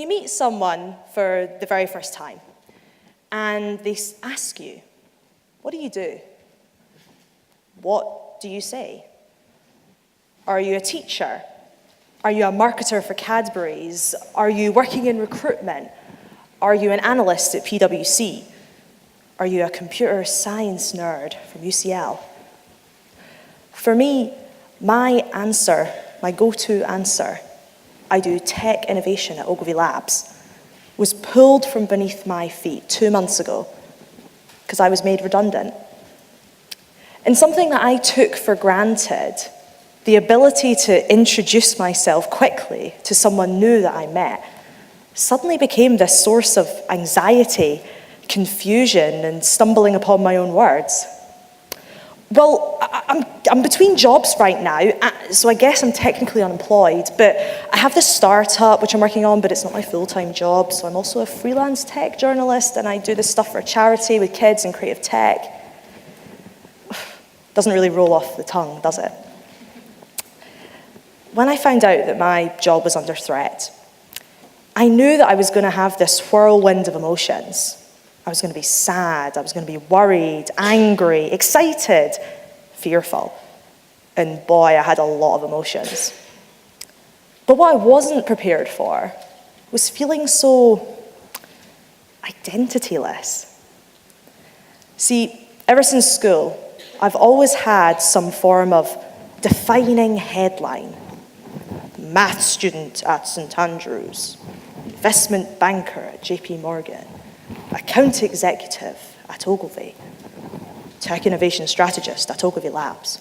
you meet someone for the very first time, and they ask you, what do you do? What do you say? Are you a teacher? Are you a marketer for Cadbury's? Are you working in recruitment? Are you an analyst at PwC? Are you a computer science nerd from UCL? For me, my go-to answer, I do tech innovation at Ogilvy Labs, was pulled from beneath my feet 2 months ago because I was made redundant. And something that I took for granted, the ability to introduce myself quickly to someone new that I met, suddenly became this source of anxiety, confusion, and stumbling upon my own words. Well, I'm between jobs right now, so I guess I'm technically unemployed, but I have this startup which I'm working on, but it's not my full-time job, so I'm also a freelance tech journalist, and I do this stuff for a charity with kids and creative tech. Doesn't really roll off the tongue, does it? When I found out that my job was under threat, I knew that I was going to have this whirlwind of emotions. I was going to be sad, I was going to be worried, angry, excited, fearful. And boy, I had a lot of emotions. But what I wasn't prepared for was feeling so identityless. See, ever since school, I've always had some form of defining headline. Math student at St. Andrews, investment banker at JP Morgan, account executive at Ogilvy, Tech Innovation Strategist at Ogilvy Labs.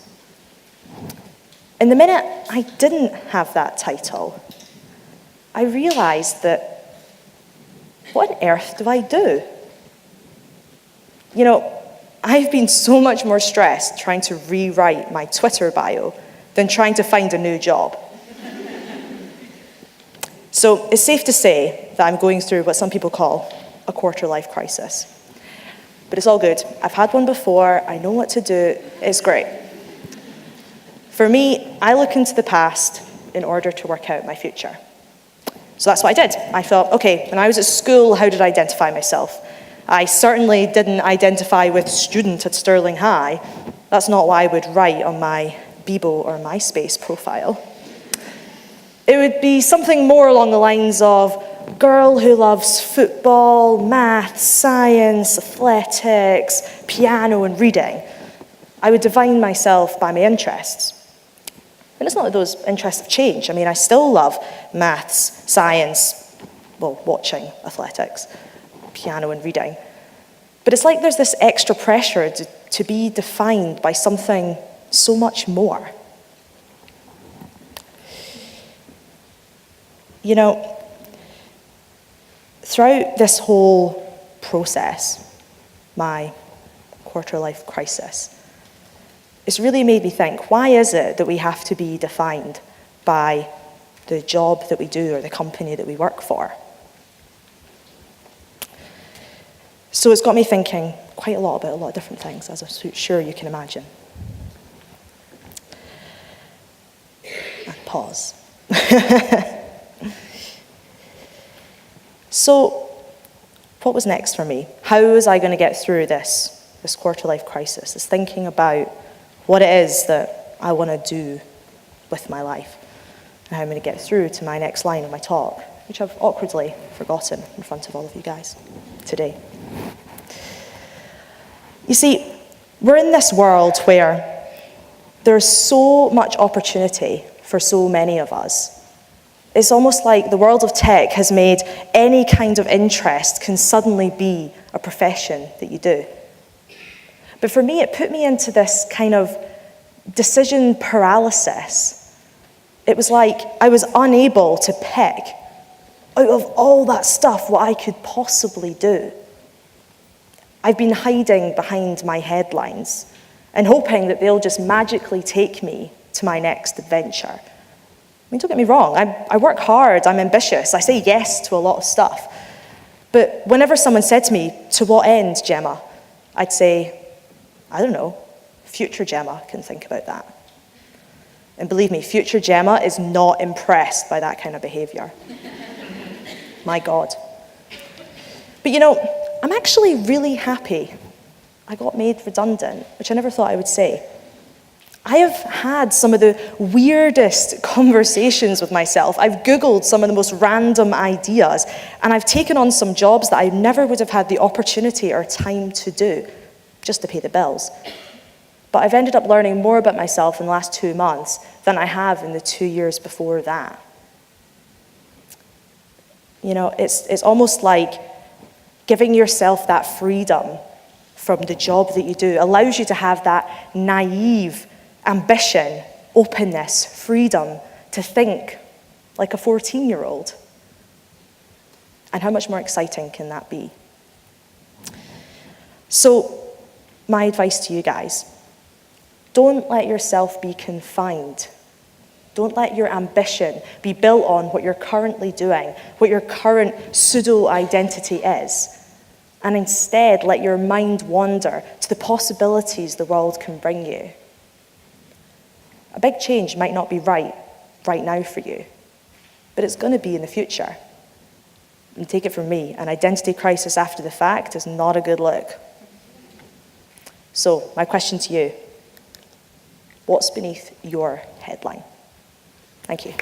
And the minute I didn't have that title, I realized that, what on earth do I do? You know, I've been so much more stressed trying to rewrite my Twitter bio than trying to find a new job. So it's safe to say that I'm going through what some people call a quarter-life crisis. But it's all good. I've had one before. I know what to do. It's great. For me, I look into the past in order to work out my future. So that's what I did. I thought, okay, when I was at school, how did I identify myself? I certainly didn't identify with student at Stirling High. That's not what I would write on my Bebo or MySpace profile. It would be something more along the lines of girl who loves football, maths, science, athletics, piano, and reading. I would define myself by my interests. And it's not that those interests have changed. I mean, I still love maths, science, well, watching athletics, piano, and reading. But it's like there's this extra pressure to be defined by something so much more. You know, throughout this whole process, my quarter-life crisis, it's really made me think, why is it that we have to be defined by the job that we do or the company that we work for? So it's got me thinking quite a lot about a lot of different things, as I'm sure you can imagine. And pause. So, what was next for me? How was I going to get through this quarter-life crisis, this thinking about what it is that I want to do with my life, and how I'm going to get through to my next line of my talk, which I've awkwardly forgotten in front of all of you guys today. You see, we're in this world where there's so much opportunity for so many of us. It's almost like the world of tech has made any kind of interest can suddenly be a profession that you do. But for me, it put me into this kind of decision paralysis. It was like I was unable to pick out of all that stuff what I could possibly do. I've been hiding behind my headlines and hoping that they'll just magically take me to my next adventure. I mean, don't get me wrong, I work hard, I'm ambitious, I say yes to a lot of stuff. But whenever someone said to me, to what end, Gemma? I'd say, I don't know, future Gemma can think about that. And believe me, future Gemma is not impressed by that kind of behavior. My God. But you know, I'm actually really happy I got made redundant, which I never thought I would say. I have had some of the weirdest conversations with myself. I've Googled some of the most random ideas, and I've taken on some jobs that I never would have had the opportunity or time to do, just to pay the bills. But I've ended up learning more about myself in the last 2 months than I have in the 2 years before that. You know, it's almost like giving yourself that freedom from the job that you do allows you to have that naive ambition, openness, freedom to think like a 14-year-old. And how much more exciting can that be? So, my advice to you guys, don't let yourself be confined. Don't let your ambition be built on what you're currently doing, what your current pseudo-identity is. And instead, let your mind wander to the possibilities the world can bring you. A big change might not be right now for you, but it's going to be in the future. And take it from me, an identity crisis after the fact is not a good look. So, my question to you, what's beneath your headline? Thank you.